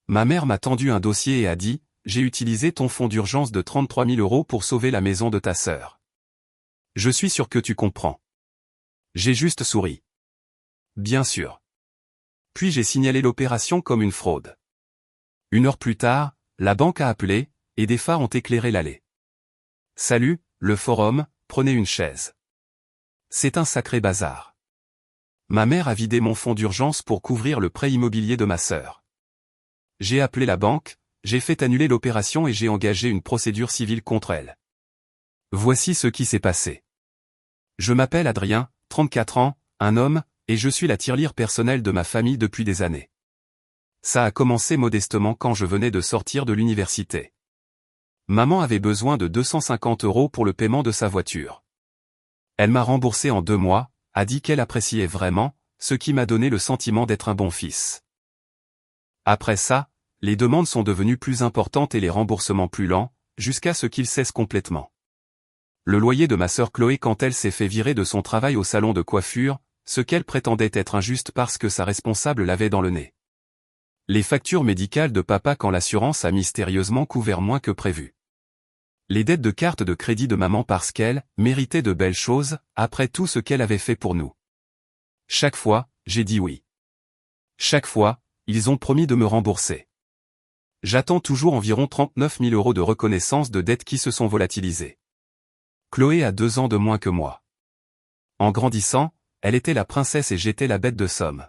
Ma mère m'a tendu un dossier et a dit, j'ai utilisé ton fonds d'urgence de 33 000 € pour sauver la maison de ta sœur. Je suis sûr que tu comprends. J'ai juste souri. Bien sûr. Puis j'ai signalé l'opération comme une fraude. 1 heure plus tard, la banque a appelé, et des phares ont éclairé l'allée. Salut, le forum, prenez une chaise. C'est un sacré bazar. Ma mère a vidé mon fonds d'urgence pour couvrir le prêt immobilier de ma sœur. J'ai appelé la banque, j'ai fait annuler l'opération et j'ai engagé une procédure civile contre elle. Voici ce qui s'est passé. Je m'appelle Adrien, 34 ans, un homme, et je suis la tirelire personnelle de ma famille depuis des années. Ça a commencé modestement quand je venais de sortir de l'université. Maman avait besoin de 250 € pour le paiement de sa voiture. Elle m'a remboursé en 2 mois, a dit qu'elle appréciait vraiment, ce qui m'a donné le sentiment d'être un bon fils. Après ça, les demandes sont devenues plus importantes et les remboursements plus lents, jusqu'à ce qu'ils cessent complètement. Le loyer de ma sœur Chloé quand elle s'est fait virer de son travail au salon de coiffure, ce qu'elle prétendait être injuste parce que sa responsable l'avait dans le nez. Les factures médicales de papa quand l'assurance a mystérieusement couvert moins que prévu. Les dettes de carte de crédit de maman parce qu'elle méritait de belles choses, après tout ce qu'elle avait fait pour nous. Chaque fois, j'ai dit oui. Chaque fois, ils ont promis de me rembourser. J'attends toujours environ 39 000 € de reconnaissance de dettes qui se sont volatilisées. Chloé a 2 ans de moins que moi. En grandissant, elle était la princesse et j'étais la bête de somme.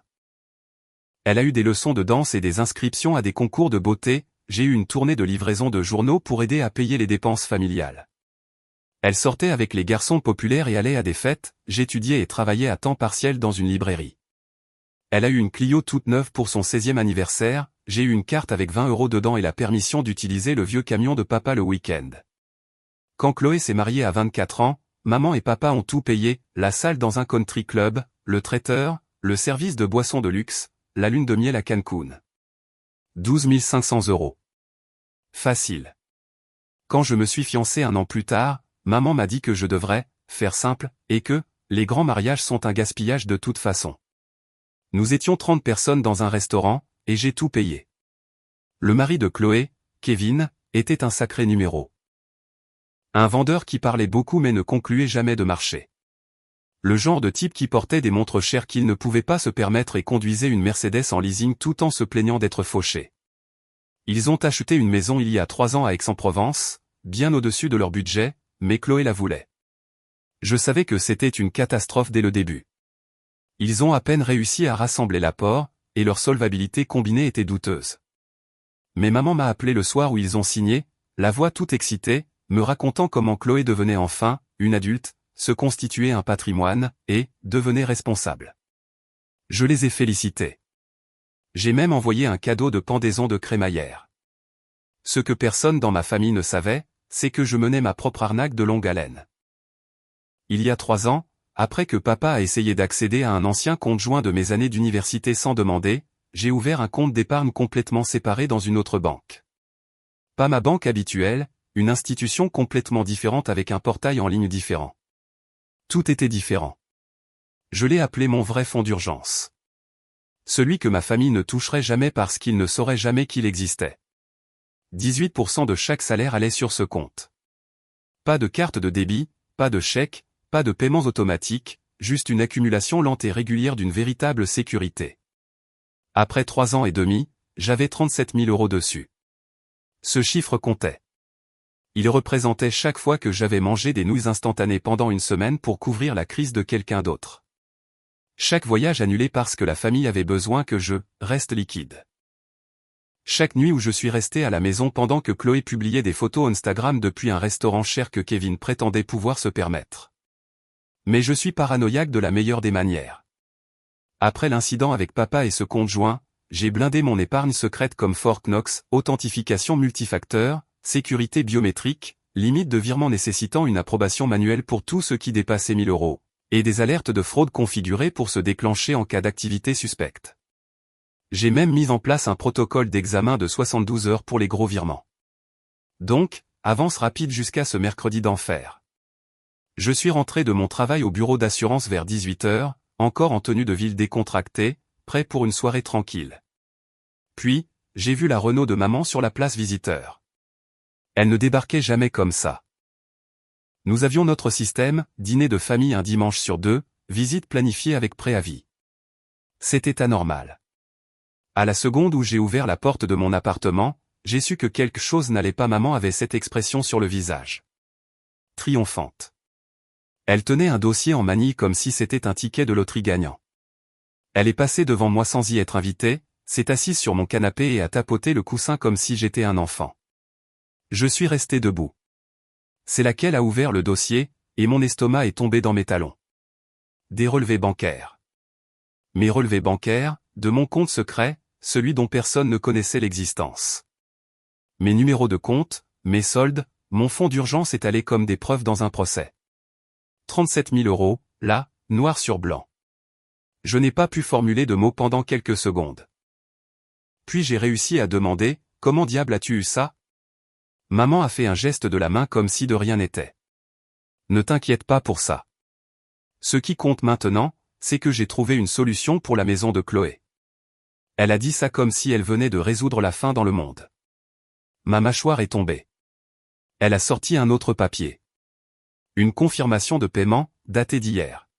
Elle a eu des leçons de danse et des inscriptions à des concours de beauté, j'ai eu une tournée de livraison de journaux pour aider à payer les dépenses familiales. Elle sortait avec les garçons populaires et allait à des fêtes, j'étudiais et travaillais à temps partiel dans une librairie. Elle a eu une Clio toute neuve pour son 16e anniversaire, j'ai eu une carte avec 20 € dedans et la permission d'utiliser le vieux camion de papa le week-end. Quand Chloé s'est mariée à 24 ans, maman et papa ont tout payé, la salle dans un country club, le traiteur, le service de boissons de luxe, la lune de miel à Cancun. 12 500 €. Facile. Quand je me suis fiancé 1 an plus tard, maman m'a dit que je devrais faire simple, et que les grands mariages sont un gaspillage de toute façon. Nous étions 30 personnes dans un restaurant, et j'ai tout payé. Le mari de Chloé, Kevin, était un sacré numéro. Un vendeur qui parlait beaucoup mais ne concluait jamais de marché. Le genre de type qui portait des montres chères qu'il ne pouvait pas se permettre et conduisait une Mercedes en leasing tout en se plaignant d'être fauché. Ils ont acheté une maison il y a 3 ans à Aix-en-Provence, bien au-dessus de leur budget, mais Chloé la voulait. Je savais que c'était une catastrophe dès le début. Ils ont à peine réussi à rassembler l'apport, et leur solvabilité combinée était douteuse. Mais maman m'a appelé le soir où ils ont signé, la voix toute excitée, me racontant comment Chloé devenait enfin, une adulte, se constituait un patrimoine, et devenait responsable. Je les ai félicités. J'ai même envoyé un cadeau de pendaison de crémaillère. Ce que personne dans ma famille ne savait, c'est que je menais ma propre arnaque de longue haleine. Il y a 3 ans, après que papa a essayé d'accéder à un ancien compte joint de mes années d'université sans demander, j'ai ouvert un compte d'épargne complètement séparé dans une autre banque. Pas ma banque habituelle, une institution complètement différente avec un portail en ligne différent. Tout était différent. Je l'ai appelé mon vrai fonds d'urgence. Celui que ma famille ne toucherait jamais parce qu'il ne saurait jamais qu'il existait. 18% de chaque salaire allait sur ce compte. Pas de carte de débit, pas de chèque, pas de paiements automatiques, juste une accumulation lente et régulière d'une véritable sécurité. Après 3 ans et demi, j'avais 37 000 € dessus. Ce chiffre comptait. Il représentait chaque fois que j'avais mangé des nouilles instantanées pendant une semaine pour couvrir la crise de quelqu'un d'autre. Chaque voyage annulé parce que la famille avait besoin que je reste liquide. Chaque nuit où je suis resté à la maison pendant que Chloé publiait des photos Instagram depuis un restaurant cher que Kevin prétendait pouvoir se permettre. Mais je suis paranoïaque de la meilleure des manières. Après l'incident avec papa et ce compte joint, j'ai blindé mon épargne secrète comme Fort Knox, authentification multifacteur, sécurité biométrique, limite de virement nécessitant une approbation manuelle pour tout ce qui dépassait 1 000 €, et des alertes de fraude configurées pour se déclencher en cas d'activité suspecte. J'ai même mis en place un protocole d'examen de 72 heures pour les gros virements. Donc, avance rapide jusqu'à ce mercredi d'enfer. Je suis rentré de mon travail au bureau d'assurance vers 18 heures, encore en tenue de ville décontractée, prêt pour une soirée tranquille. Puis, j'ai vu la Renault de maman sur la place visiteur. Elle ne débarquait jamais comme ça. Nous avions notre système, dîner de famille un dimanche sur 2, visite planifiée avec préavis. C'était anormal. À la seconde où j'ai ouvert la porte de mon appartement, j'ai su que quelque chose n'allait pas. Maman avait cette expression sur le visage. Triomphante. Elle tenait un dossier en manille comme si c'était un ticket de loterie gagnant. Elle est passée devant moi sans y être invitée, s'est assise sur mon canapé et a tapoté le coussin comme si j'étais un enfant. Je suis resté debout. C'est là qu'elle a ouvert le dossier, et mon estomac est tombé dans mes talons. Des relevés bancaires. Mes relevés bancaires, de mon compte secret, celui dont personne ne connaissait l'existence. Mes numéros de compte, mes soldes, mon fonds d'urgence étalés comme des preuves dans un procès. 37 000 €, là, noir sur blanc. Je n'ai pas pu formuler de mots pendant quelques secondes. Puis j'ai réussi à demander, « Comment diable as-tu eu ça ?» Maman a fait un geste de la main comme si de rien n'était. « Ne t'inquiète pas pour ça. Ce qui compte maintenant, c'est que j'ai trouvé une solution pour la maison de Chloé. » Elle a dit ça comme si elle venait de résoudre la faim dans le monde. Ma mâchoire est tombée. Elle a sorti un autre papier. Une confirmation de paiement, datée d'hier.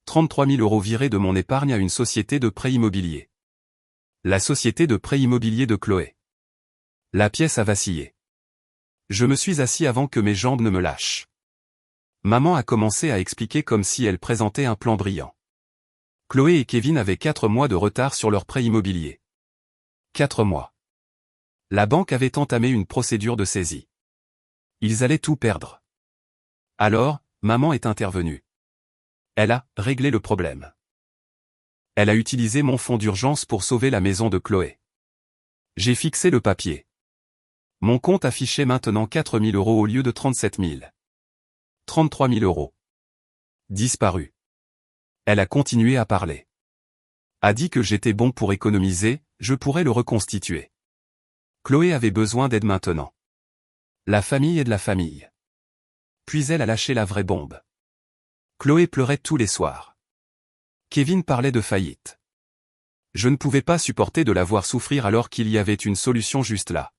33 000 € virés de mon épargne à une société de prêt immobilier. La société de prêt immobilier de Chloé. La pièce a vacillé. Je me suis assis avant que mes jambes ne me lâchent. Maman a commencé à expliquer comme si elle présentait un plan brillant. Chloé et Kevin avaient 4 mois de retard sur leur prêt immobilier. 4 mois. La banque avait entamé une procédure de saisie. Ils allaient tout perdre. Alors, maman est intervenue. Elle a réglé le problème. Elle a utilisé mon fonds d'urgence pour sauver la maison de Chloé. J'ai fixé le papier. Mon compte affichait maintenant 4 000 € au lieu de 37 000. 33 000 €. Disparu. Elle a continué à parler. A dit que j'étais bon pour économiser, je pourrais le reconstituer. Chloé avait besoin d'aide maintenant. La famille est de la famille. Puis elle a lâché la vraie bombe. Chloé pleurait tous les soirs. Kevin parlait de faillite. Je ne pouvais pas supporter de la voir souffrir alors qu'il y avait une solution juste là.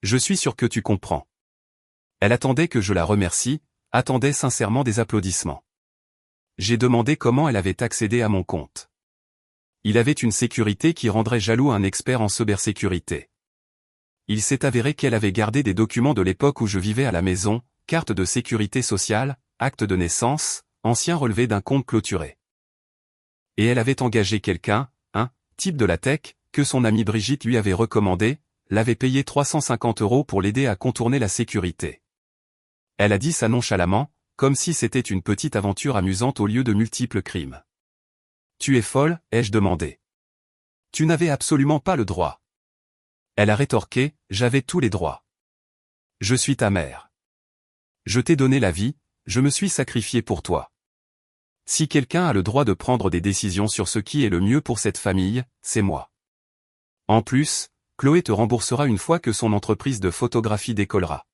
Je suis sûr que tu comprends. Elle attendait que je la remercie, attendait sincèrement des applaudissements. J'ai demandé comment elle avait accédé à mon compte. Il avait une sécurité qui rendrait jaloux un expert en cybersécurité. Il s'est avéré qu'elle avait gardé des documents de l'époque où je vivais à la maison, carte de sécurité sociale, acte de naissance, ancien relevé d'un compte clôturé. Et elle avait engagé quelqu'un, un type de la tech, que son amie Brigitte lui avait recommandé, l'avait payé 350 € pour l'aider à contourner la sécurité. Elle a dit ça nonchalamment, comme si c'était une petite aventure amusante au lieu de multiples crimes. « Tu es folle ?» ai-je demandé. « Tu n'avais absolument pas le droit. » Elle a rétorqué, « J'avais tous les droits. Je suis ta mère. Je t'ai donné la vie, je me suis sacrifié pour toi. Si quelqu'un a le droit de prendre des décisions sur ce qui est le mieux pour cette famille, c'est moi. En plus, Chloé te remboursera une fois que son entreprise de photographie décollera. »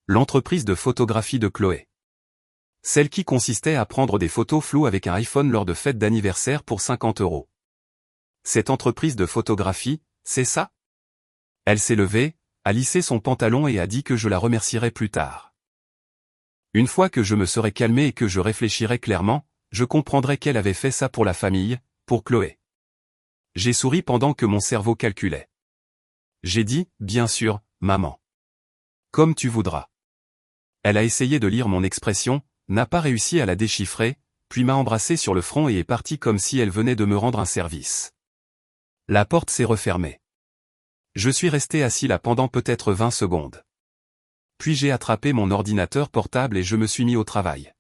L'entreprise de photographie de Chloé. Celle qui consistait à prendre des photos floues avec un iPhone lors de fêtes d'anniversaire pour 50 €. Cette entreprise de photographie, c'est ça? Elle s'est levée, a lissé son pantalon et a dit que je la remercierais plus tard. Une fois que je me serais calmé et que je réfléchirais clairement, je comprendrais qu'elle avait fait ça pour la famille, pour Chloé. J'ai souri pendant que mon cerveau calculait. J'ai dit, bien sûr, maman. Comme tu voudras. Elle a essayé de lire mon expression, n'a pas réussi à la déchiffrer, puis m'a embrassé sur le front et est partie comme si elle venait de me rendre un service. La porte s'est refermée. Je suis resté assis là pendant peut-être 20 secondes. Puis j'ai attrapé mon ordinateur portable et je me suis mis au travail.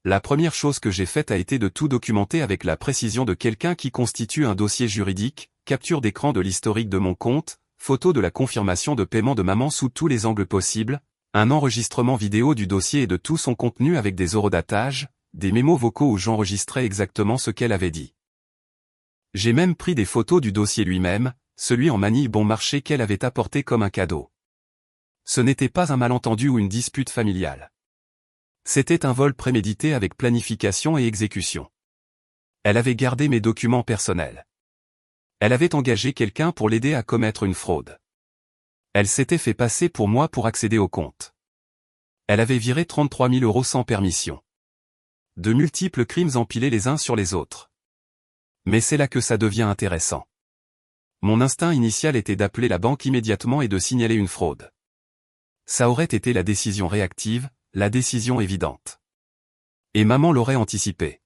La première chose que j'ai faite a été de tout documenter avec la précision de quelqu'un qui constitue un dossier juridique, capture d'écran de l'historique de mon compte, photo de la confirmation de paiement de maman sous tous les angles possibles, un enregistrement vidéo du dossier et de tout son contenu avec des horodatages, des mémos vocaux où j'enregistrais exactement ce qu'elle avait dit. J'ai même pris des photos du dossier lui-même, celui en manille bon marché qu'elle avait apporté comme un cadeau. Ce n'était pas un malentendu ou une dispute familiale. C'était un vol prémédité avec planification et exécution. Elle avait gardé mes documents personnels. Elle avait engagé quelqu'un pour l'aider à commettre une fraude. Elle s'était fait passer pour moi pour accéder au compte. Elle avait viré 33 000 € sans permission. De multiples crimes empilés les uns sur les autres. Mais c'est là que ça devient intéressant. Mon instinct initial était d'appeler la banque immédiatement et de signaler une fraude. Ça aurait été la décision réactive, la décision évidente. Et maman l'aurait anticipé.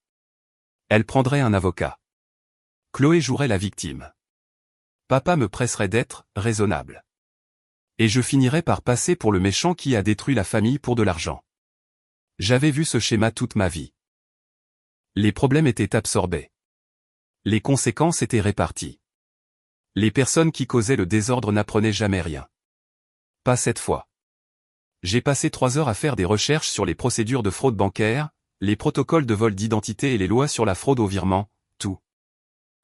Elle prendrait un avocat. Chloé jouerait la victime. Papa me presserait d'être raisonnable. Et je finirais par passer pour le méchant qui a détruit la famille pour de l'argent. J'avais vu ce schéma toute ma vie. Les problèmes étaient absorbés. Les conséquences étaient réparties. Les personnes qui causaient le désordre n'apprenaient jamais rien. Pas cette fois. J'ai passé 3 heures à faire des recherches sur les procédures de fraude bancaire, les protocoles de vol d'identité et les lois sur la fraude au virement, tout.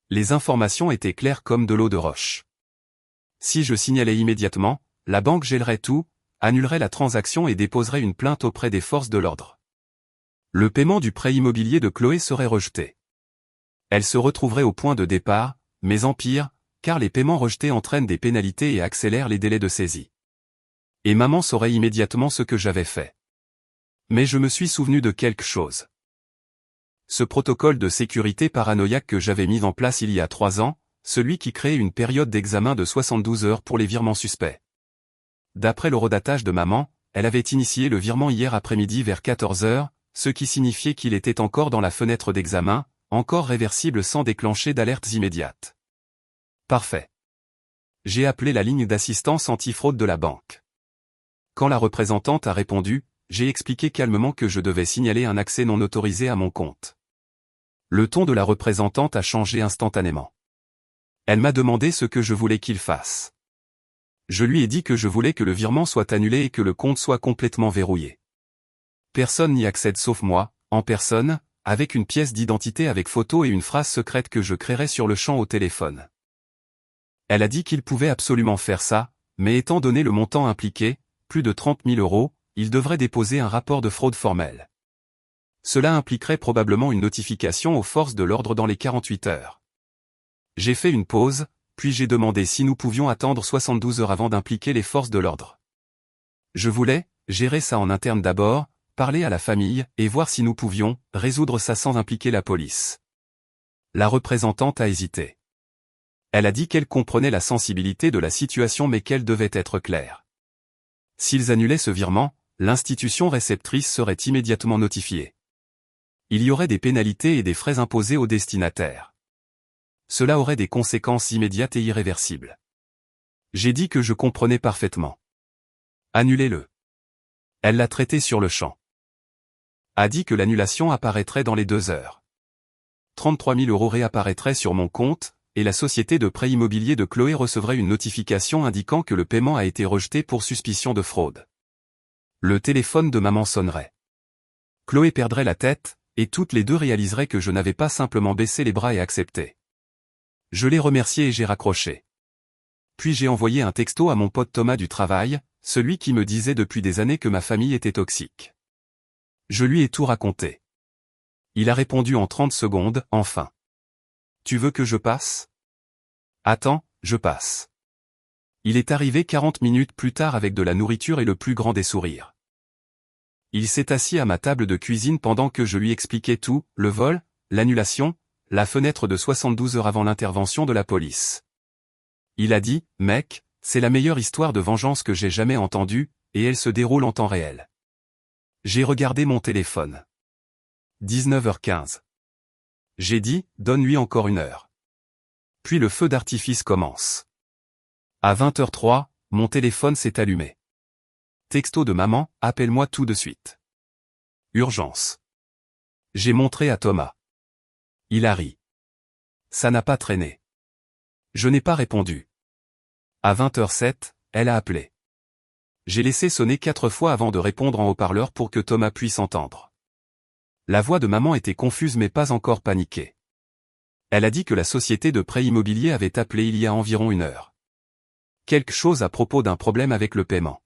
Les informations étaient claires comme de l'eau de roche. Si je signalais immédiatement, la banque gèlerait tout, annulerait la transaction et déposerait une plainte auprès des forces de l'ordre. Le paiement du prêt immobilier de Chloé serait rejeté. Elle se retrouverait au point de départ, mais en pire, car les paiements rejetés entraînent des pénalités et accélèrent les délais de saisie. Et maman saurait immédiatement ce que j'avais fait. Mais je me suis souvenu de quelque chose. Ce protocole de sécurité paranoïaque que j'avais mis en place il y a 3 ans, celui qui créait une période d'examen de 72 heures pour les virements suspects. D'après l'horodatage de maman, elle avait initié le virement hier après-midi vers 14 heures, ce qui signifiait qu'il était encore dans la fenêtre d'examen, encore réversible sans déclencher d'alertes immédiates. Parfait. J'ai appelé la ligne d'assistance anti-fraude de la banque. Quand la représentante a répondu, j'ai expliqué calmement que je devais signaler un accès non autorisé à mon compte. Le ton de la représentante a changé instantanément. Elle m'a demandé ce que je voulais qu'il fasse. Je lui ai dit que je voulais que le virement soit annulé et que le compte soit complètement verrouillé. Personne n'y accède sauf moi, en personne, avec une pièce d'identité avec photo et une phrase secrète que je créerai sur le champ au téléphone. Elle a dit qu'il pouvait absolument faire ça, mais étant donné le montant impliqué, plus de 30 000 €, il devrait déposer un rapport de fraude formel. Cela impliquerait probablement une notification aux forces de l'ordre dans les 48 heures. J'ai fait une pause, puis j'ai demandé si nous pouvions attendre 72 heures avant d'impliquer les forces de l'ordre. Je voulais gérer ça en interne d'abord, parler à la famille, et voir si nous pouvions résoudre ça sans impliquer la police. La représentante a hésité. Elle a dit qu'elle comprenait la sensibilité de la situation mais qu'elle devait être claire. S'ils annulaient ce virement, l'institution réceptrice serait immédiatement notifiée. Il y aurait des pénalités et des frais imposés aux destinataires. Cela aurait des conséquences immédiates et irréversibles. J'ai dit que je comprenais parfaitement. Annulez-le. Elle l'a traité sur le champ. A dit que l'annulation apparaîtrait dans les 2 heures. 33 000 € réapparaîtraient sur mon compte, et la société de prêt immobilier de Chloé recevrait une notification indiquant que le paiement a été rejeté pour suspicion de fraude. Le téléphone de maman sonnerait. Chloé perdrait la tête, et toutes les deux réaliseraient que je n'avais pas simplement baissé les bras et accepté. Je l'ai remercié et j'ai raccroché. Puis j'ai envoyé un texto à mon pote Thomas du travail, celui qui me disait depuis des années que ma famille était toxique. Je lui ai tout raconté. Il a répondu en 30 secondes, enfin. Tu veux que je passe ? Attends, je passe. Il est arrivé 40 minutes plus tard avec de la nourriture et le plus grand des sourires. Il s'est assis à ma table de cuisine pendant que je lui expliquais tout, le vol, l'annulation, la fenêtre de 72 heures avant l'intervention de la police. Il a dit, mec, c'est la meilleure histoire de vengeance que j'ai jamais entendue, et elle se déroule en temps réel. J'ai regardé mon téléphone. 19h15. J'ai dit, donne-lui encore 1 heure. Puis le feu d'artifice commence. À 20h03, mon téléphone s'est allumé. Texto de maman, appelle-moi tout de suite. Urgence. J'ai montré à Thomas. Il a ri. Ça n'a pas traîné. Je n'ai pas répondu. À 20h07, elle a appelé. J'ai laissé sonner 4 fois avant de répondre en haut-parleur pour que Thomas puisse entendre. La voix de maman était confuse mais pas encore paniquée. Elle a dit que la société de prêt immobilier avait appelé il y a environ 1 heure. Quelque chose à propos d'un problème avec le paiement.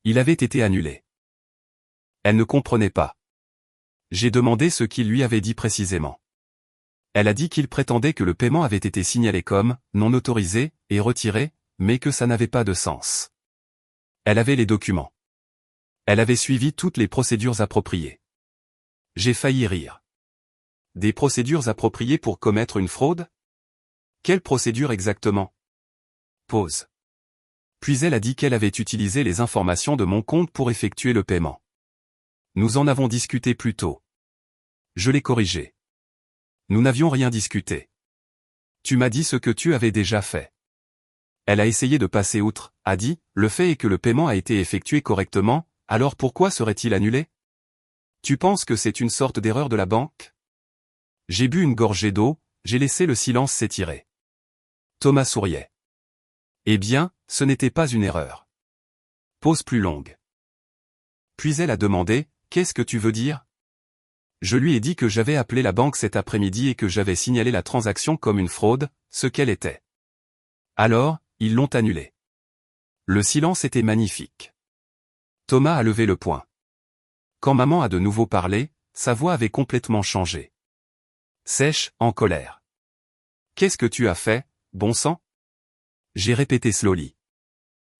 Il avait été annulé. Elle ne comprenait pas. J'ai demandé ce qu'il lui avait dit précisément. Elle a dit qu'il prétendait que le paiement avait été signalé comme « non autorisé » et retiré, mais que ça n'avait pas de sens. Elle avait les documents. Elle avait suivi toutes les procédures appropriées. J'ai failli rire. Des procédures appropriées pour commettre une fraude? Quelle procédure exactement? Pause. Puis elle a dit qu'elle avait utilisé les informations de mon compte pour effectuer le paiement. Nous en avons discuté plus tôt. Je l'ai corrigé. Nous n'avions rien discuté. Tu m'as dit ce que tu avais déjà fait. Elle a essayé de passer outre, a dit, le fait est que le paiement a été effectué correctement, alors pourquoi serait-il annulé? Tu penses que c'est une sorte d'erreur de la banque? J'ai bu une gorgée d'eau, j'ai laissé le silence s'étirer. Thomas souriait. Eh bien, ce n'était pas une erreur. Pause plus longue. Puis elle a demandé, qu'est-ce que tu veux dire? Je lui ai dit que j'avais appelé la banque cet après-midi et que j'avais signalé la transaction comme une fraude, ce qu'elle était. Alors, ils l'ont annulée. Le silence était magnifique. Thomas a levé le poing. Quand maman a de nouveau parlé, sa voix avait complètement changé. Sèche, en colère. Qu'est-ce que tu as fait, bon sang? J'ai répété slowly.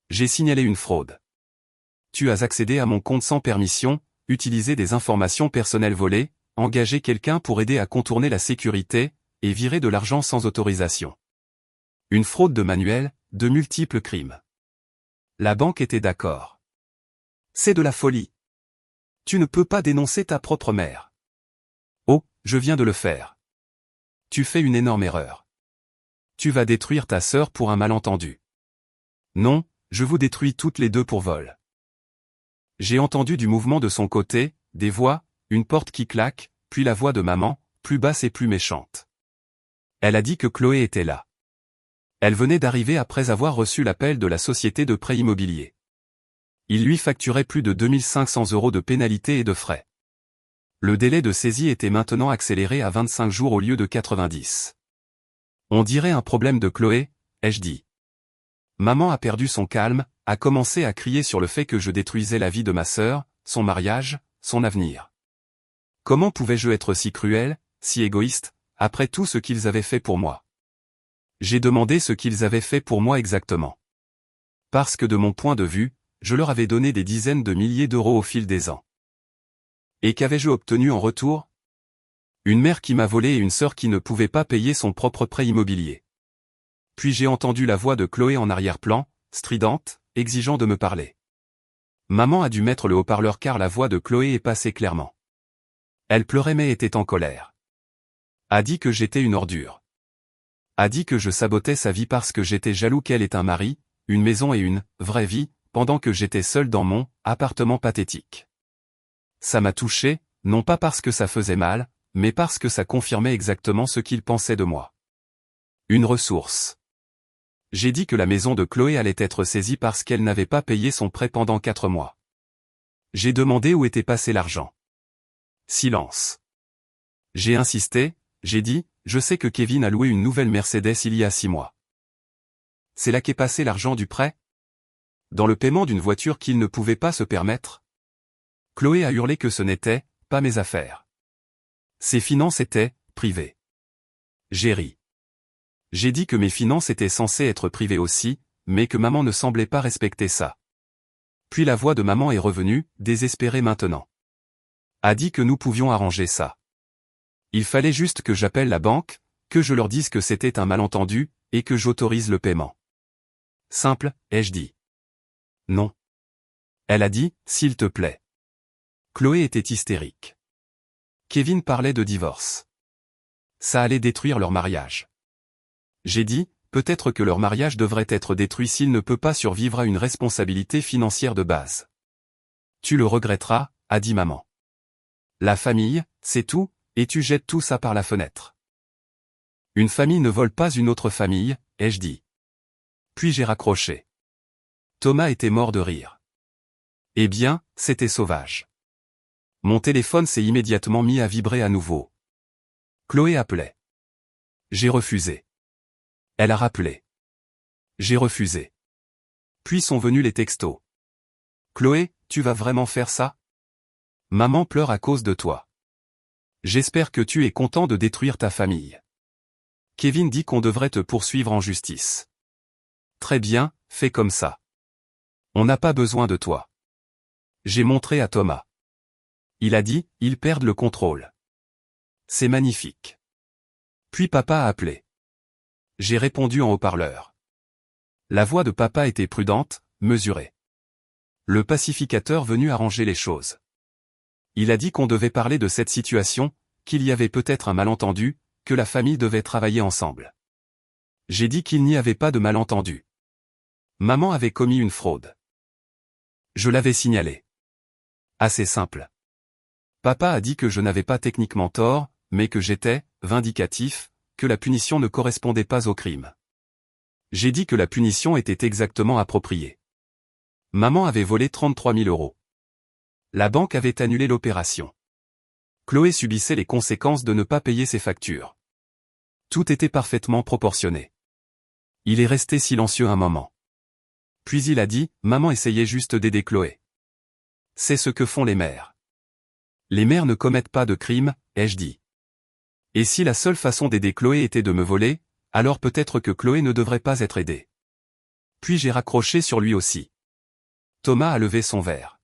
J'ai signalé une fraude. Tu as accédé à mon compte sans permission, utilisé des informations personnelles volées, engagé quelqu'un pour aider à contourner la sécurité, et viré de l'argent sans autorisation. Une fraude de manuel, de multiples crimes. La banque était d'accord. C'est de la folie. Tu ne peux pas dénoncer ta propre mère. Oh, je viens de le faire. Tu fais une énorme erreur. Tu vas détruire ta sœur pour un malentendu. Non, je vous détruis toutes les deux pour vol. J'ai entendu du mouvement de son côté, des voix, une porte qui claque, puis la voix de maman, plus basse et plus méchante. Elle a dit que Chloé était là. Elle venait d'arriver après avoir reçu l'appel de la société de prêt immobilier. Il lui facturait plus de 2500 € de pénalités et de frais. Le délai de saisie était maintenant accéléré à 25 jours au lieu de 90. On dirait un problème de Chloé, ai-je dit. Maman a perdu son calme, a commencé à crier sur le fait que je détruisais la vie de ma sœur, son mariage, son avenir. Comment pouvais-je être si cruel, si égoïste, après tout ce qu'ils avaient fait pour moi? J'ai demandé ce qu'ils avaient fait pour moi exactement. Parce que de mon point de vue, je leur avais donné des dizaines de milliers d'euros au fil des ans. Et qu'avais-je obtenu en retour? Une mère qui m'a volé et une sœur qui ne pouvait pas payer son propre prêt immobilier. Puis j'ai entendu la voix de Chloé en arrière-plan, stridente, exigeant de me parler. Maman a dû mettre le haut-parleur car la voix de Chloé est passée clairement. Elle pleurait mais était en colère. A dit que j'étais une ordure. A dit que je sabotais sa vie parce que j'étais jaloux qu'elle ait un mari, une maison et une vraie vie, pendant que j'étais seul dans mon appartement pathétique. Ça m'a touché, non pas parce que ça faisait mal, mais parce que ça confirmait exactement ce qu'il pensait de moi. Une ressource. J'ai dit que la maison de Chloé allait être saisie parce qu'elle n'avait pas payé son prêt pendant 4 mois. J'ai demandé où était passé l'argent. Silence. J'ai insisté, j'ai dit, je sais que Kevin a loué une nouvelle Mercedes il y a 6 mois. C'est là qu'est passé l'argent du prêt? Dans le paiement d'une voiture qu'il ne pouvait pas se permettre? Chloé a hurlé que ce n'était pas mes affaires. Ses finances étaient privées. J'ai ri. J'ai dit que mes finances étaient censées être privées aussi, mais que maman ne semblait pas respecter ça. Puis la voix de maman est revenue, désespérée maintenant. A dit que nous pouvions arranger ça. Il fallait juste que j'appelle la banque, que je leur dise que c'était un malentendu, et que j'autorise le paiement. Simple, ai-je dit. Non. Elle a dit, s'il te plaît. Chloé était hystérique. Kevin parlait de divorce. Ça allait détruire leur mariage. J'ai dit, peut-être que leur mariage devrait être détruit s'il ne peut pas survivre à une responsabilité financière de base. Tu le regretteras, a dit maman. La famille, c'est tout, et tu jettes tout ça par la fenêtre. Une famille ne vole pas une autre famille, ai-je dit. Puis j'ai raccroché. Thomas était mort de rire. Eh bien, c'était sauvage. Mon téléphone s'est immédiatement mis à vibrer à nouveau. Chloé appelait. J'ai refusé. Elle a rappelé. J'ai refusé. Puis sont venus les textos. Chloé, tu vas vraiment faire ça? Maman pleure à cause de toi. J'espère que tu es content de détruire ta famille. Kevin dit qu'on devrait te poursuivre en justice. Très bien, fais comme ça. On n'a pas besoin de toi. J'ai montré à Thomas. Il a dit, ils perdent le contrôle. C'est magnifique. Puis papa a appelé. J'ai répondu en haut-parleur. La voix de papa était prudente, mesurée. Le pacificateur venu arranger les choses. Il a dit qu'on devait parler de cette situation, qu'il y avait peut-être un malentendu, que la famille devait travailler ensemble. J'ai dit qu'il n'y avait pas de malentendu. Maman avait commis une fraude. Je l'avais signalé. Assez simple. Papa a dit que je n'avais pas techniquement tort, mais que j'étais vindicatif, que la punition ne correspondait pas au crime. J'ai dit que la punition était exactement appropriée. Maman avait volé 33 000 euros. La banque avait annulé l'opération. Chloé subissait les conséquences de ne pas payer ses factures. Tout était parfaitement proportionné. Il est resté silencieux un moment. Puis il a dit, maman essayait juste d'aider Chloé. C'est ce que font les mères. Les mères ne commettent pas de crime, ai-je dit. Et si la seule façon d'aider Chloé était de me voler, alors peut-être que Chloé ne devrait pas être aidée. Puis j'ai raccroché sur lui aussi. Thomas a levé son verre.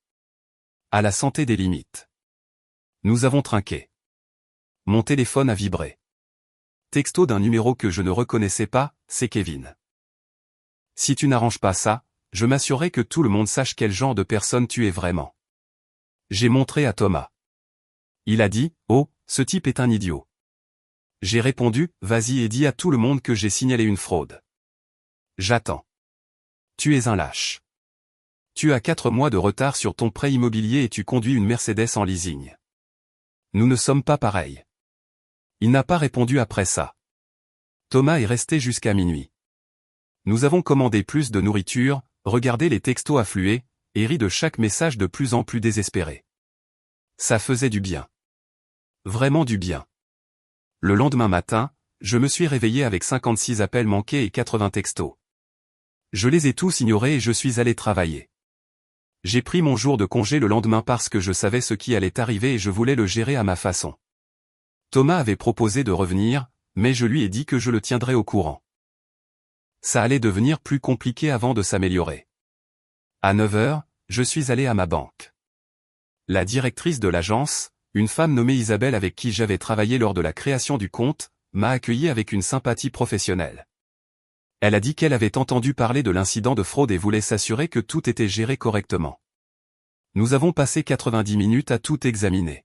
À la santé des limites. Nous avons trinqué. Mon téléphone a vibré. Texto d'un numéro que je ne reconnaissais pas, c'est Kevin. Si tu n'arranges pas ça, je m'assurerai que tout le monde sache quel genre de personne tu es vraiment. J'ai montré à Thomas. Il a dit, oh, ce type est un idiot. J'ai répondu, vas-y et dis à tout le monde que j'ai signalé une fraude. J'attends. Tu es un lâche. Tu as 4 mois de retard sur ton prêt immobilier et tu conduis une Mercedes en leasing. Nous ne sommes pas pareils. Il n'a pas répondu après ça. Thomas est resté jusqu'à minuit. Nous avons commandé plus de nourriture, regardé les textos affluer, et ri de chaque message de plus en plus désespéré. Ça faisait du bien. Vraiment du bien. Le lendemain matin, je me suis réveillé avec 56 appels manqués et 80 textos. Je les ai tous ignorés et je suis allé travailler. J'ai pris mon jour de congé le lendemain parce que je savais ce qui allait arriver et je voulais le gérer à ma façon. Thomas avait proposé de revenir, mais je lui ai dit que je le tiendrais au courant. Ça allait devenir plus compliqué avant de s'améliorer. À 9 h, je suis allé à ma banque. La directrice de l'agence, une femme nommée Isabelle avec qui j'avais travaillé lors de la création du compte, m'a accueilli avec une sympathie professionnelle. Elle a dit qu'elle avait entendu parler de l'incident de fraude et voulait s'assurer que tout était géré correctement. Nous avons passé 90 minutes à tout examiner.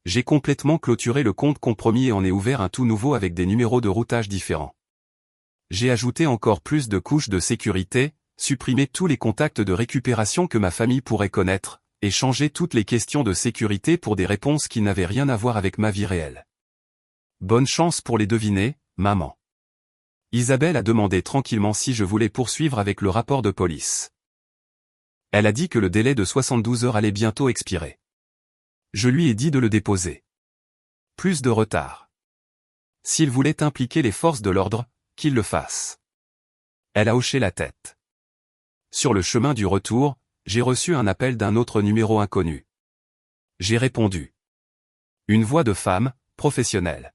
J'ai complètement clôturé le compte compromis et en ai ouvert un tout nouveau avec des numéros de routage différents. J'ai ajouté encore plus de couches de sécurité, supprimé tous les contacts de récupération que ma famille pourrait connaître, et changé toutes les questions de sécurité pour des réponses qui n'avaient rien à voir avec ma vie réelle. Bonne chance pour les deviner, maman. Isabelle a demandé tranquillement si je voulais poursuivre avec le rapport de police. Elle a dit que le délai de 72 heures allait bientôt expirer. Je lui ai dit de le déposer. Plus de retard. S'il voulait impliquer les forces de l'ordre, qu'il le fasse. Elle a hoché la tête. Sur le chemin du retour, j'ai reçu un appel d'un autre numéro inconnu. J'ai répondu. Une voix de femme, professionnelle.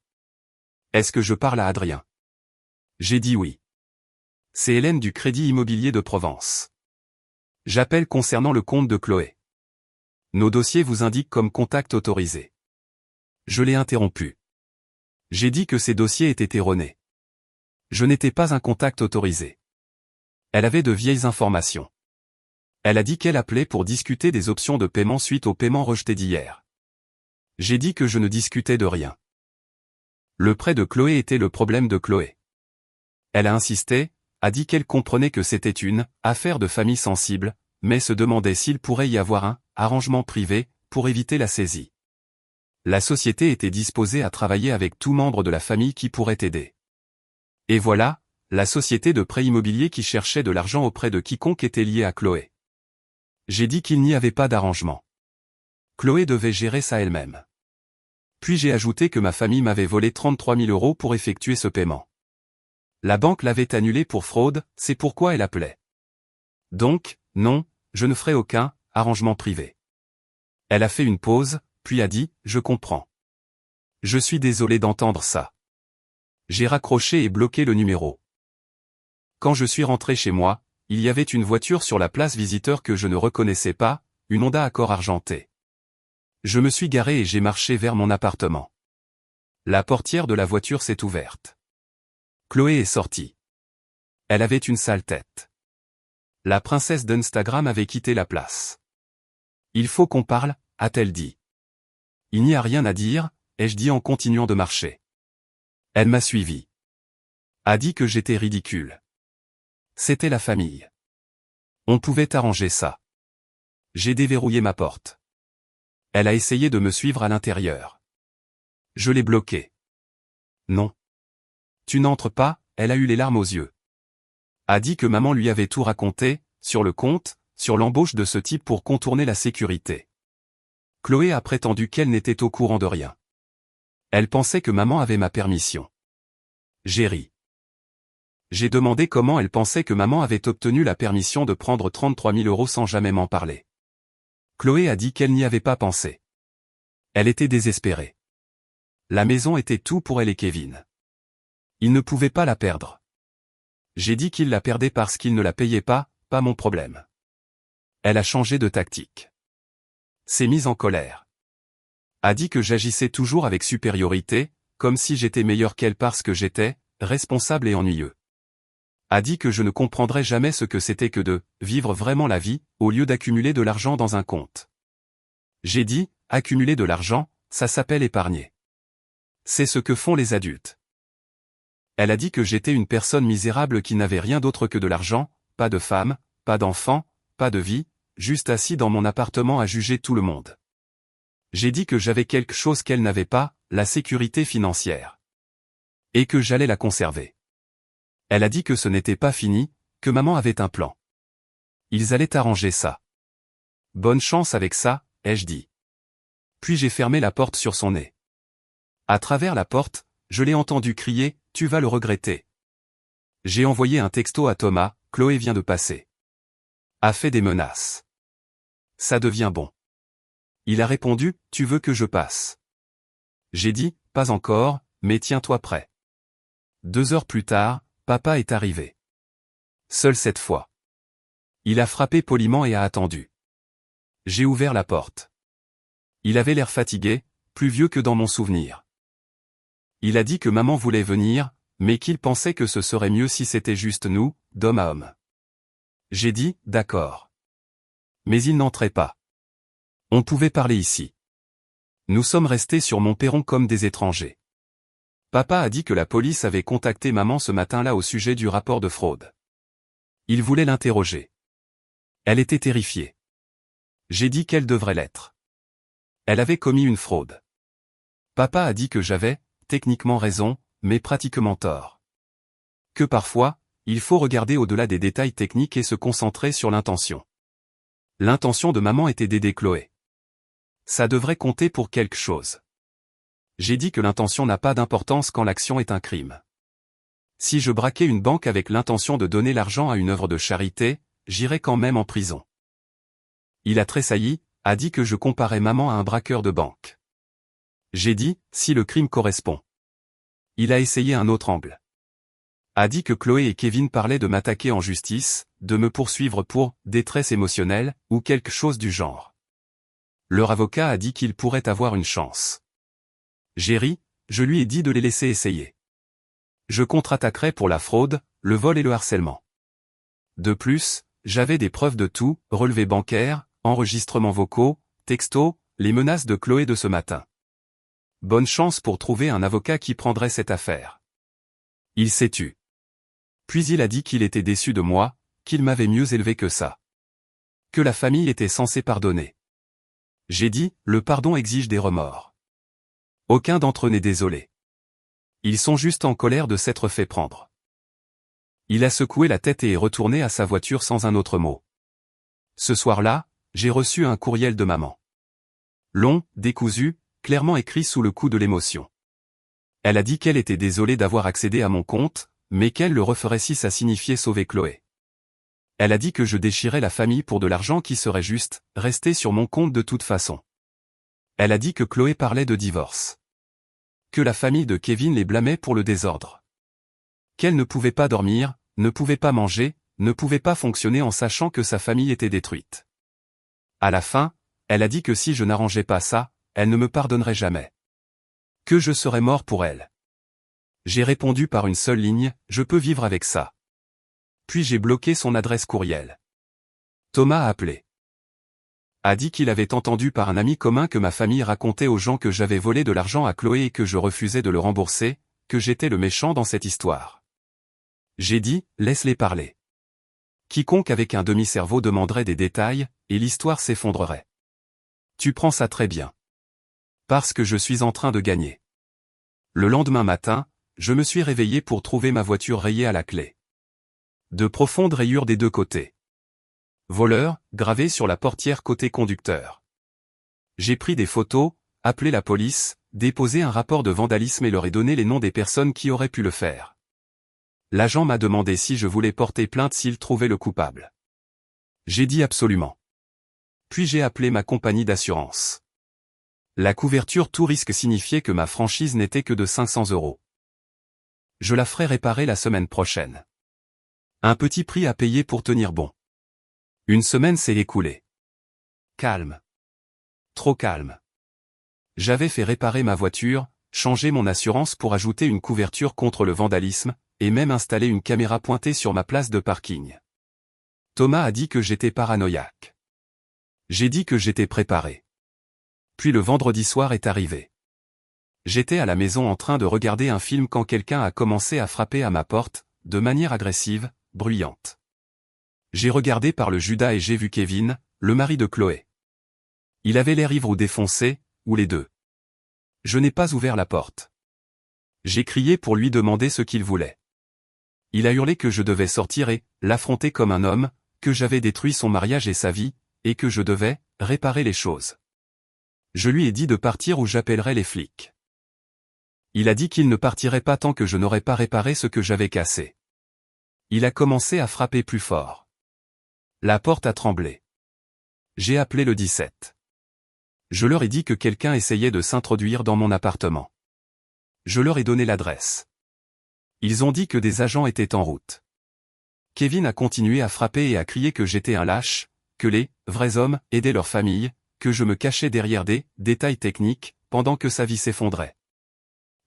Est-ce que je parle à Adrien? J'ai dit oui. C'est Hélène du Crédit Immobilier de Provence. J'appelle concernant le compte de Chloé. Nos dossiers vous indiquent comme contact autorisé. Je l'ai interrompu. J'ai dit que ces dossiers étaient erronés. Je n'étais pas un contact autorisé. Elle avait de vieilles informations. Elle a dit qu'elle appelait pour discuter des options de paiement suite au paiement rejeté d'hier. J'ai dit que je ne discutais de rien. Le prêt de Chloé était le problème de Chloé. Elle a insisté, a dit qu'elle comprenait que c'était une affaire de famille sensible, mais se demandait s'il pourrait y avoir un arrangement privé pour éviter la saisie. La société était disposée à travailler avec tout membre de la famille qui pourrait aider. Et voilà, la société de prêt immobilier qui cherchait de l'argent auprès de quiconque était lié à Chloé. J'ai dit qu'il n'y avait pas d'arrangement. Chloé devait gérer ça elle-même. Puis j'ai ajouté que ma famille m'avait volé 33 000 euros pour effectuer ce paiement. La banque l'avait annulé pour fraude, c'est pourquoi elle appelait. Donc, non, je ne ferai aucun arrangement privé. Elle a fait une pause, puis a dit, je comprends. Je suis désolé d'entendre ça. J'ai raccroché et bloqué le numéro. Quand je suis rentré chez moi, il y avait une voiture sur la place visiteur que je ne reconnaissais pas, une Honda Accord argentée. Je me suis garé et j'ai marché vers mon appartement. La portière de la voiture s'est ouverte. Chloé est sortie. Elle avait une sale tête. La princesse d'Instagram avait quitté la place. Il faut qu'on parle, a-t-elle dit. Il n'y a rien à dire, ai-je dit en continuant de marcher. Elle m'a suivi. A dit que j'étais ridicule. C'était la famille. On pouvait arranger ça. J'ai déverrouillé ma porte. Elle a essayé de me suivre à l'intérieur. Je l'ai bloquée. Non. Tu n'entres pas, elle a eu les larmes aux yeux. A dit que maman lui avait tout raconté, sur le compte, sur l'embauche de ce type pour contourner la sécurité. Chloé a prétendu qu'elle n'était au courant de rien. Elle pensait que maman avait ma permission. J'ai ri. J'ai demandé comment elle pensait que maman avait obtenu la permission de prendre 33 000 € sans jamais m'en parler. Chloé a dit qu'elle n'y avait pas pensé. Elle était désespérée. La maison était tout pour elle et Kevin. Il ne pouvait pas la perdre. J'ai dit qu'il la perdait parce qu'il ne la payait pas mon problème. Elle a changé de tactique. S'est mise en colère. A dit que j'agissais toujours avec supériorité, comme si j'étais meilleur qu'elle parce que j'étais responsable et ennuyeux. A dit que je ne comprendrais jamais ce que c'était que de vivre vraiment la vie, au lieu d'accumuler de l'argent dans un compte. J'ai dit, accumuler de l'argent, ça s'appelle épargner. C'est ce que font les adultes. Elle a dit que j'étais une personne misérable qui n'avait rien d'autre que de l'argent, pas de femme, pas d'enfant, pas de vie, juste assis dans mon appartement à juger tout le monde. J'ai dit que j'avais quelque chose qu'elle n'avait pas, la sécurité financière. Et que j'allais la conserver. Elle a dit que ce n'était pas fini, que maman avait un plan. Ils allaient arranger ça. Bonne chance avec ça, ai-je dit. Puis j'ai fermé la porte sur son nez. À travers la porte, je l'ai entendu crier, « Tu vas le regretter ». J'ai envoyé un texto à Thomas, « Chloé vient de passer ». A fait des menaces. Ça devient bon. Il a répondu, « Tu veux que je passe ?» J'ai dit, « Pas encore, mais tiens-toi prêt. » 2 heures plus tard, papa est arrivé. Seul cette fois. Il a frappé poliment et a attendu. J'ai ouvert la porte. Il avait l'air fatigué, plus vieux que dans mon souvenir. Il a dit que maman voulait venir, mais qu'il pensait que ce serait mieux si c'était juste nous, d'homme à homme. J'ai dit, d'accord. Mais il n'entrait pas. On pouvait parler ici. Nous sommes restés sur mon perron comme des étrangers. Papa a dit que la police avait contacté maman ce matin-là au sujet du rapport de fraude. Il voulait l'interroger. Elle était terrifiée. J'ai dit qu'elle devrait l'être. Elle avait commis une fraude. Papa a dit que j'avais, techniquement raison, mais pratiquement tort. Que parfois, il faut regarder au-delà des détails techniques et se concentrer sur l'intention. L'intention de maman était d'aider Chloé. Ça devrait compter pour quelque chose. J'ai dit que l'intention n'a pas d'importance quand l'action est un crime. Si je braquais une banque avec l'intention de donner l'argent à une œuvre de charité, j'irais quand même en prison. Il a tressailli, a dit que je comparais maman à un braqueur de banque. J'ai dit, si le crime correspond. Il a essayé un autre angle. A dit que Chloé et Kevin parlaient de m'attaquer en justice, de me poursuivre pour détresse émotionnelle, ou quelque chose du genre. Leur avocat a dit qu'il pourrait avoir une chance. J'ai ri, je lui ai dit de les laisser essayer. Je contre-attaquerai pour la fraude, le vol et le harcèlement. De plus, j'avais des preuves de tout, relevés bancaires, enregistrements vocaux, textos, les menaces de Chloé de ce matin. Bonne chance pour trouver un avocat qui prendrait cette affaire. Il s'est tu. Puis il a dit qu'il était déçu de moi, qu'il m'avait mieux élevé que ça. Que la famille était censée pardonner. J'ai dit, le pardon exige des remords. Aucun d'entre eux n'est désolé. Ils sont juste en colère de s'être fait prendre. Il a secoué la tête et est retourné à sa voiture sans un autre mot. Ce soir-là, j'ai reçu un courriel de maman. Long, décousu, clairement écrit sous le coup de l'émotion. Elle a dit qu'elle était désolée d'avoir accédé à mon compte, mais qu'elle le referait si ça signifiait sauver Chloé. Elle a dit que je déchirais la famille pour de l'argent qui serait juste resté sur mon compte de toute façon. Elle a dit que Chloé parlait de divorce. Que la famille de Kevin les blâmait pour le désordre. Qu'elle ne pouvait pas dormir, ne pouvait pas manger, ne pouvait pas fonctionner en sachant que sa famille était détruite. À la fin, elle a dit que si je n'arrangeais pas ça, elle ne me pardonnerait jamais. Que je serais mort pour elle. J'ai répondu par une seule ligne, je peux vivre avec ça. Puis j'ai bloqué son adresse courriel. Thomas a appelé. A dit qu'il avait entendu par un ami commun que ma famille racontait aux gens que j'avais volé de l'argent à Chloé et que je refusais de le rembourser, que j'étais le méchant dans cette histoire. J'ai dit, laisse-les parler. Quiconque avec un demi-cerveau demanderait des détails, et l'histoire s'effondrerait. Tu prends ça très bien. Parce que je suis en train de gagner. Le lendemain matin, je me suis réveillé pour trouver ma voiture rayée à la clé. De profondes rayures des deux côtés. Voleur, gravé sur la portière côté conducteur. J'ai pris des photos, appelé la police, déposé un rapport de vandalisme et leur ai donné les noms des personnes qui auraient pu le faire. L'agent m'a demandé si je voulais porter plainte s'il trouvait le coupable. J'ai dit absolument. Puis j'ai appelé ma compagnie d'assurance. La couverture tout risque signifiait que ma franchise n'était que de 500 €. Je la ferai réparer la semaine prochaine. Un petit prix à payer pour tenir bon. Une semaine s'est écoulée. Calme. Trop calme. J'avais fait réparer ma voiture, changer mon assurance pour ajouter une couverture contre le vandalisme, et même installer une caméra pointée sur ma place de parking. Thomas a dit que j'étais paranoïaque. J'ai dit que j'étais préparé. Puis le vendredi soir est arrivé. J'étais à la maison en train de regarder un film quand quelqu'un a commencé à frapper à ma porte, de manière agressive, bruyante. J'ai regardé par le Judas et j'ai vu Kevin, le mari de Chloé. Il avait l'air ivre ou défoncé, ou les deux. Je n'ai pas ouvert la porte. J'ai crié pour lui demander ce qu'il voulait. Il a hurlé que je devais sortir et l'affronter comme un homme, que j'avais détruit son mariage et sa vie, et que je devais réparer les choses. Je lui ai dit de partir ou j'appellerais les flics. Il a dit qu'il ne partirait pas tant que je n'aurais pas réparé ce que j'avais cassé. Il a commencé à frapper plus fort. La porte a tremblé. J'ai appelé le 17. Je leur ai dit que quelqu'un essayait de s'introduire dans mon appartement. Je leur ai donné l'adresse. Ils ont dit que des agents étaient en route. Kevin a continué à frapper et à crier que j'étais un lâche, que les vrais hommes aidaient leur famille, que je me cachais derrière des détails techniques, pendant que sa vie s'effondrait.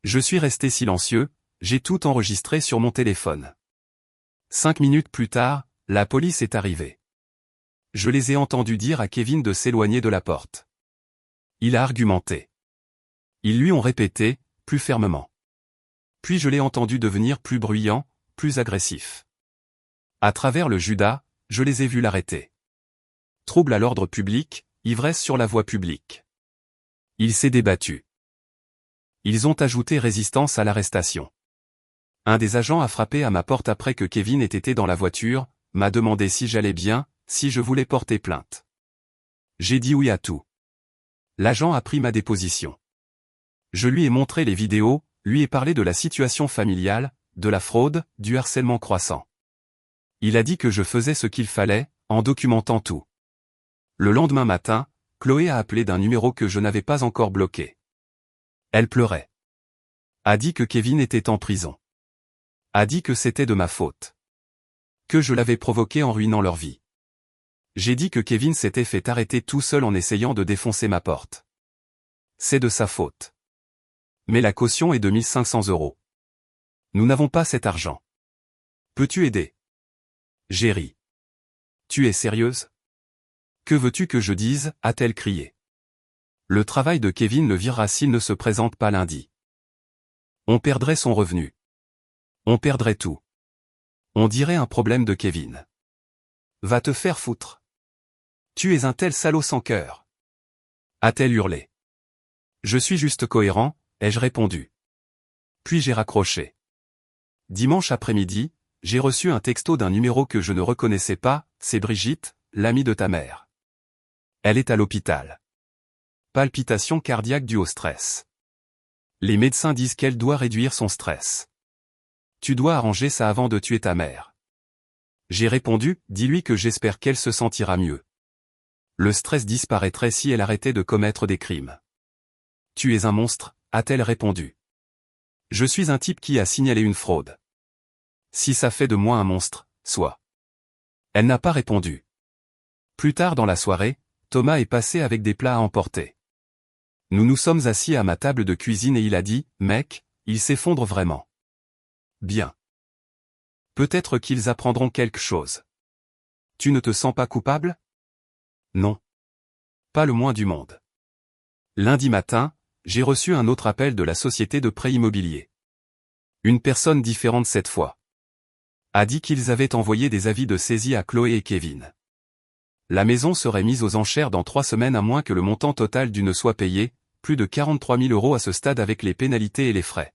Je suis resté silencieux, j'ai tout enregistré sur mon téléphone. 5 minutes plus tard, la police est arrivée. Je les ai entendus dire à Kevin de s'éloigner de la porte. Il a argumenté. Ils lui ont répété, plus fermement. Puis je l'ai entendu devenir plus bruyant, plus agressif. À travers le Judas, je les ai vus l'arrêter. Trouble à l'ordre public, ivresse sur la voie publique. Il s'est débattu. Ils ont ajouté résistance à l'arrestation. Un des agents a frappé à ma porte après que Kevin ait été dans la voiture, m'a demandé si j'allais bien, si je voulais porter plainte. J'ai dit oui à tout. L'agent a pris ma déposition. Je lui ai montré les vidéos, lui ai parlé de la situation familiale, de la fraude, du harcèlement croissant. Il a dit que je faisais ce qu'il fallait, en documentant tout. Le lendemain matin, Chloé a appelé d'un numéro que je n'avais pas encore bloqué. Elle pleurait. A dit que Kevin était en prison. A dit que c'était de ma faute. Que je l'avais provoqué en ruinant leur vie. J'ai dit que Kevin s'était fait arrêter tout seul en essayant de défoncer ma porte. C'est de sa faute. Mais la caution est de 1500 €. Nous n'avons pas cet argent. Peux-tu aider? J'ai ri. Tu es sérieuse? Que veux-tu que je dise? A-t-elle crié. Le travail de Kevin le virera s'il ne se présente pas lundi. On perdrait son revenu. On perdrait tout. On dirait un problème de Kevin. Va te faire foutre. Tu es un tel salaud sans cœur. A-t-elle hurlé. Je suis juste cohérent, ai-je répondu. Puis j'ai raccroché. Dimanche après-midi, j'ai reçu un texto d'un numéro que je ne reconnaissais pas, c'est Brigitte, l'amie de ta mère. Elle est à l'hôpital. Palpitation cardiaque due au stress. Les médecins disent qu'elle doit réduire son stress. Tu dois arranger ça avant de tuer ta mère. J'ai répondu, dis-lui que j'espère qu'elle se sentira mieux. Le stress disparaîtrait si elle arrêtait de commettre des crimes. Tu es un monstre, a-t-elle répondu. Je suis un type qui a signalé une fraude. Si ça fait de moi un monstre, soit. Elle n'a pas répondu. Plus tard dans la soirée, Thomas est passé avec des plats à emporter. Nous nous sommes assis à ma table de cuisine et il a dit, « Mec, ils s'effondrent vraiment. » Bien. Peut-être qu'ils apprendront quelque chose. Tu ne te sens pas coupable? Non. Pas le moins du monde. Lundi matin, j'ai reçu un autre appel de la société de prêt immobilier. Une personne différente cette fois a dit qu'ils avaient envoyé des avis de saisie à Chloé et Kevin. La maison serait mise aux enchères dans 3 semaines à moins que le montant total du ne soit payé, plus de 43 000 € à ce stade avec les pénalités et les frais.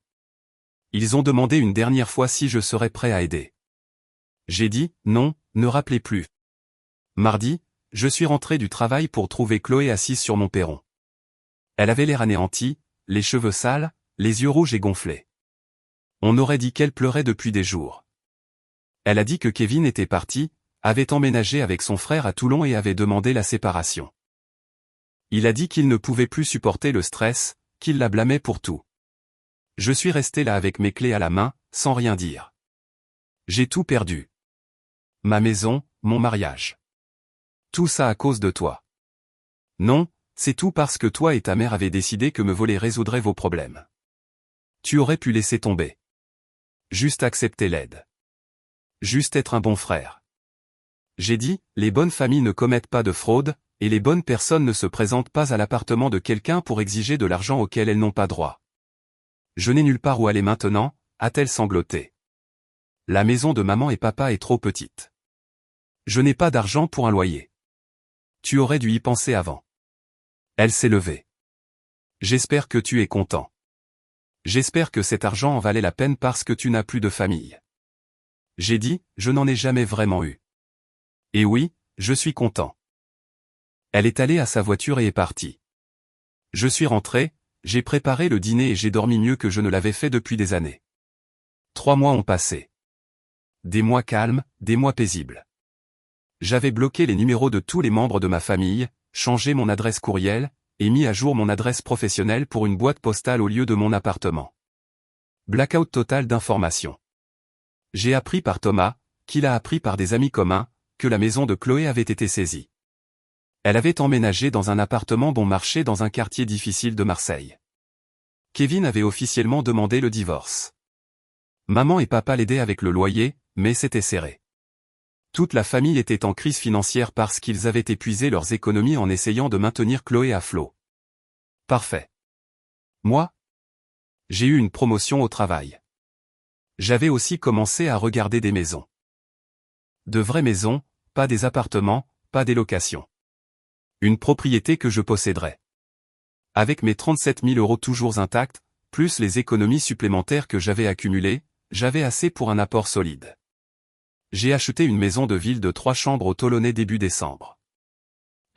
Ils ont demandé une dernière fois si je serais prêt à aider. J'ai dit, non, ne rappelez plus. Mardi, je suis rentré du travail pour trouver Chloé assise sur mon perron. Elle avait l'air anéantie, les cheveux sales, les yeux rouges et gonflés. On aurait dit qu'elle pleurait depuis des jours. Elle a dit que Kevin était parti, avait emménagé avec son frère à Toulon et avait demandé la séparation. Il a dit qu'il ne pouvait plus supporter le stress, qu'il la blâmait pour tout. Je suis resté là avec mes clés à la main, sans rien dire. J'ai tout perdu. Ma maison, mon mariage. Tout ça à cause de toi. Non, c'est tout parce que toi et ta mère avez décidé que me voler résoudrait vos problèmes. Tu aurais pu laisser tomber. Juste accepter l'aide. Juste être un bon frère. J'ai dit, les bonnes familles ne commettent pas de fraude, et les bonnes personnes ne se présentent pas à l'appartement de quelqu'un pour exiger de l'argent auquel elles n'ont pas droit. Je n'ai nulle part où aller maintenant, a-t-elle sangloté. La maison de maman et papa est trop petite. Je n'ai pas d'argent pour un loyer. Tu aurais dû y penser avant. Elle s'est levée. J'espère que tu es content. J'espère que cet argent en valait la peine parce que tu n'as plus de famille. J'ai dit, je n'en ai jamais vraiment eu. Et oui, je suis content. Elle est allée à sa voiture et est partie. Je suis rentré, j'ai préparé le dîner et j'ai dormi mieux que je ne l'avais fait depuis des années. 3 mois ont passé. Des mois calmes, des mois paisibles. J'avais bloqué les numéros de tous les membres de ma famille, changé mon adresse courriel, et mis à jour mon adresse professionnelle pour une boîte postale au lieu de mon appartement. Blackout total d'informations. J'ai appris par Thomas, qu'il a appris par des amis communs, que la maison de Chloé avait été saisie. Elle avait emménagé dans un appartement bon marché dans un quartier difficile de Marseille. Kevin avait officiellement demandé le divorce. Maman et papa l'aidaient avec le loyer, mais c'était serré. Toute la famille était en crise financière parce qu'ils avaient épuisé leurs économies en essayant de maintenir Chloé à flot. Parfait. Moi? J'ai eu une promotion au travail. J'avais aussi commencé à regarder des maisons. De vraies maisons, pas des appartements, pas des locations. Une propriété que je posséderais. Avec mes 37 000 € toujours intacts, plus les économies supplémentaires que j'avais accumulées, j'avais assez pour un apport solide. J'ai acheté une maison de ville de 3 chambres au Toulonnais début décembre.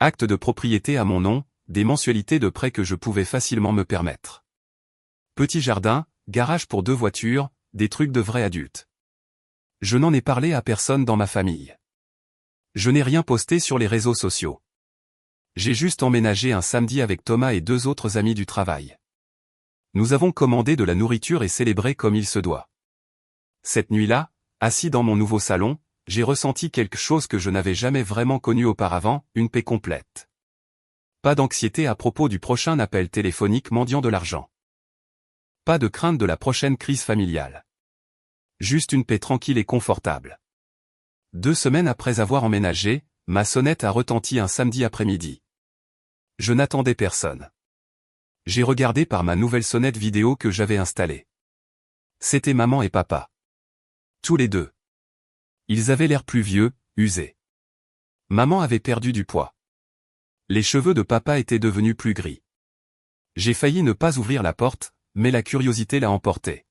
Acte de propriété à mon nom, des mensualités de prêt que je pouvais facilement me permettre. Petit jardin, garage pour 2 voitures, des trucs de vrais adultes. Je n'en ai parlé à personne dans ma famille. Je n'ai rien posté sur les réseaux sociaux. J'ai juste emménagé un samedi avec Thomas et 2 autres amis du travail. Nous avons commandé de la nourriture et célébré comme il se doit. Cette nuit-là, assis dans mon nouveau salon, j'ai ressenti quelque chose que je n'avais jamais vraiment connu auparavant, une paix complète. Pas d'anxiété à propos du prochain appel téléphonique mendiant de l'argent. Pas de crainte de la prochaine crise familiale. Juste une paix tranquille et confortable. 2 semaines après avoir emménagé, ma sonnette a retenti un samedi après-midi. Je n'attendais personne. J'ai regardé par ma nouvelle sonnette vidéo que j'avais installée. C'était maman et papa. Tous les deux. Ils avaient l'air plus vieux, usés. Maman avait perdu du poids. Les cheveux de papa étaient devenus plus gris. J'ai failli ne pas ouvrir la porte, mais la curiosité l'a emporté.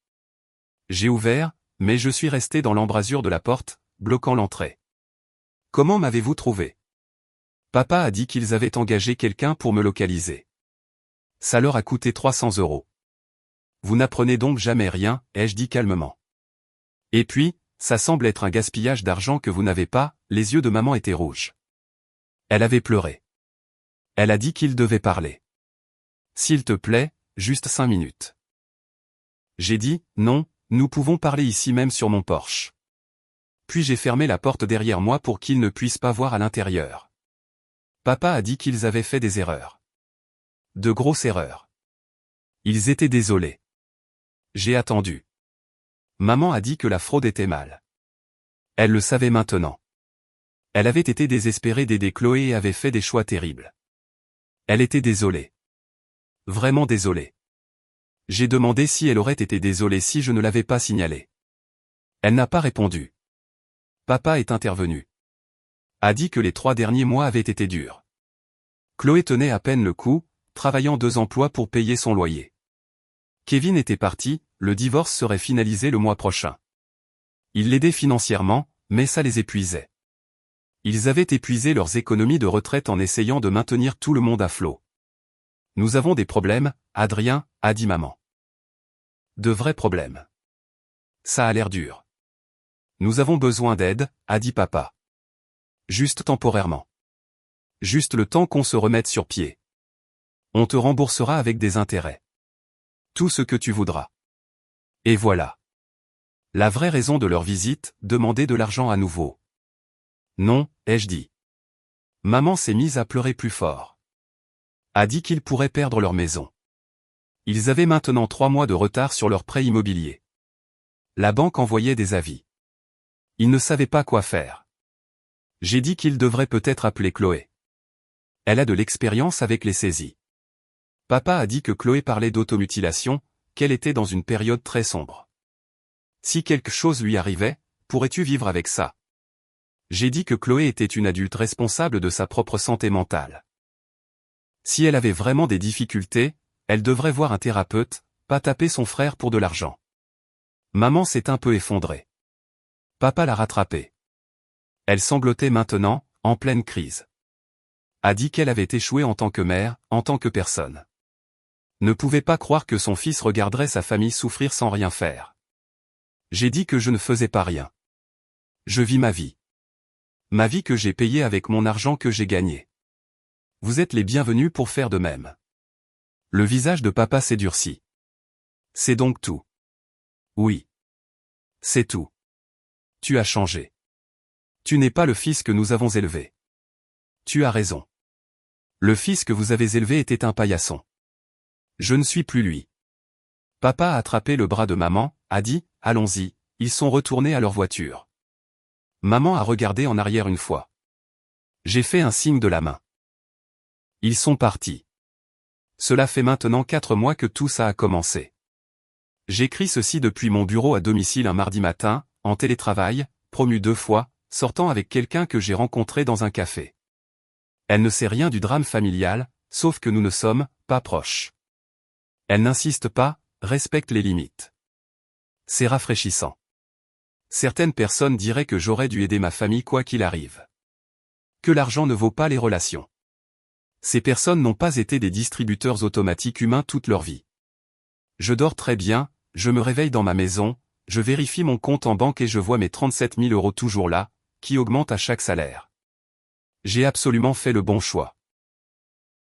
J'ai ouvert, mais je suis resté dans l'embrasure de la porte, bloquant l'entrée. Comment m'avez-vous trouvé? Papa a dit qu'ils avaient engagé quelqu'un pour me localiser. Ça leur a coûté 300 €. Vous n'apprenez donc jamais rien, ai-je dit calmement. Et puis, ça semble être un gaspillage d'argent que vous n'avez pas, les yeux de maman étaient rouges. Elle avait pleuré. Elle a dit qu'il devait parler. S'il te plaît, juste 5 minutes. J'ai dit, non, nous pouvons parler ici même sur mon Porsche. Puis j'ai fermé la porte derrière moi pour qu'ils ne puissent pas voir à l'intérieur. Papa a dit qu'ils avaient fait des erreurs. De grosses erreurs. Ils étaient désolés. J'ai attendu. Maman a dit que la fraude était mal. Elle le savait maintenant. Elle avait été désespérée d'aider Chloé et avait fait des choix terribles. Elle était désolée. Vraiment désolée. J'ai demandé si elle aurait été désolée si je ne l'avais pas signalé. Elle n'a pas répondu. Papa est intervenu. A dit que les 3 derniers mois avaient été durs. Chloé tenait à peine le coup, travaillant 2 emplois pour payer son loyer. Kevin était parti, le divorce serait finalisé le mois prochain. Il l'aidait financièrement, mais ça les épuisait. Ils avaient épuisé leurs économies de retraite en essayant de maintenir tout le monde à flot. Nous avons des problèmes, Adrien, a dit maman. De vrais problèmes. Ça a l'air dur. Nous avons besoin d'aide, a dit papa. Juste temporairement. Juste le temps qu'on se remette sur pied. On te remboursera avec des intérêts. Tout ce que tu voudras. Et voilà. La vraie raison de leur visite, demander de l'argent à nouveau. Non, ai-je dit. Maman s'est mise à pleurer plus fort. A dit qu'ils pourraient perdre leur maison. Ils avaient maintenant 3 mois de retard sur leur prêt immobilier. La banque envoyait des avis. Ils ne savaient pas quoi faire. J'ai dit qu'ils devraient peut-être appeler Chloé. Elle a de l'expérience avec les saisies. Papa a dit que Chloé parlait d'automutilation, qu'elle était dans une période très sombre. Si quelque chose lui arrivait, pourrais-tu vivre avec ça? J'ai dit que Chloé était une adulte responsable de sa propre santé mentale. Si elle avait vraiment des difficultés, elle devrait voir un thérapeute, pas taper son frère pour de l'argent. Maman s'est un peu effondrée. Papa l'a rattrapée. Elle sanglotait maintenant, en pleine crise. A dit qu'elle avait échoué en tant que mère, en tant que personne. Ne pouvait pas croire que son fils regarderait sa famille souffrir sans rien faire. J'ai dit que je ne faisais pas rien. Je vis ma vie. Ma vie que j'ai payée avec mon argent que j'ai gagné. Vous êtes les bienvenus pour faire de même. Le visage de papa s'est durci. C'est donc tout. Oui. C'est tout. Tu as changé. Tu n'es pas le fils que nous avons élevé. Tu as raison. Le fils que vous avez élevé était un paillasson. Je ne suis plus lui. Papa a attrapé le bras de maman, a dit, allons-y, ils sont retournés à leur voiture. Maman a regardé en arrière une fois. J'ai fait un signe de la main. Ils sont partis. Cela fait maintenant 4 mois que tout ça a commencé. J'écris ceci depuis mon bureau à domicile un mardi matin, en télétravail, promu 2 fois, sortant avec quelqu'un que j'ai rencontré dans un café. Elle ne sait rien du drame familial, sauf que nous ne sommes pas proches. Elle n'insiste pas, respecte les limites. C'est rafraîchissant. Certaines personnes diraient que j'aurais dû aider ma famille quoi qu'il arrive. Que l'argent ne vaut pas les relations. Ces personnes n'ont pas été des distributeurs automatiques humains toute leur vie. Je dors très bien, je me réveille dans ma maison, je vérifie mon compte en banque et je vois mes 37 000 € toujours là, qui augmentent à chaque salaire. J'ai absolument fait le bon choix.